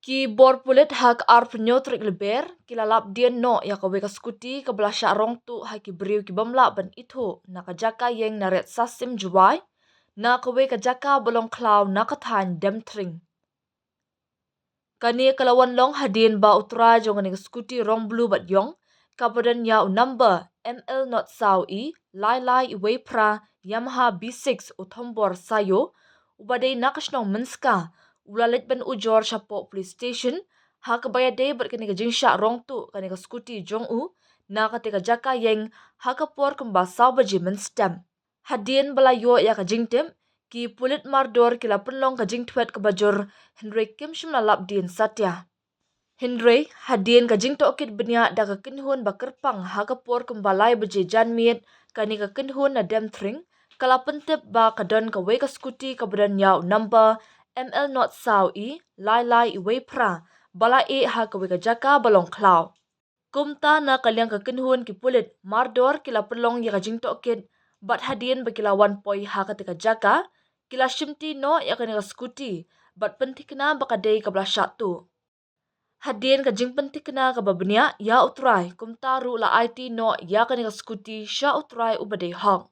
Ki bor pulit hak ar penyo trik leber, ki lalap dien no ya kawe ka Scooty ke belah syak rong tu ha ki beriu ki bamla ban itu na ka jaka yeng na ret sasim Jowai, na kawe ka jaka bolong khlaw na ka than dem tring. Kani kalawan long hadin ba utra jong ni Scooty rong blue bat yong, kapadan ya number ML not sau I, lai lai I way pra Yamaha B6 utombor sayo, ubadai nakasnong menska, ulalit ban ujor shapo police station, ha kabaya day bat kani ka jingsha rong tu kani ka Scooty jong u, na katika jaka yeng ha kapor kemba sau baji menstem. Hadin balayo ya ka jingtem, ki pulit mardor kila penlong ka jingtwet ke bajur Henry Kim shimlalap din satya. Henry hadin ka jingto okit benya da ka kinhun ba kerpang ha kapor kembalai baji janmiet kani ka kinhun na dem tring, kala pentep ba kadon ka we ka Scooty ka badan yaw number ML not sau I, lai lai I way pra, bala e ha ka we ka jaka balong khlaw. Kumta na kalyang ka kinhun ki pulit mardor kila pelong ya ka jingto okit, bat hadin ba kila 1 ha katika jaka, kila shimti no ya kani ka Scooty, bat pentikna ba kadai ka belah syak tu. Hadin ka jing pentikna ka babenya ya utrai, kumta ru la IT no ya kani ka Scooty sya utrai ubadai hong.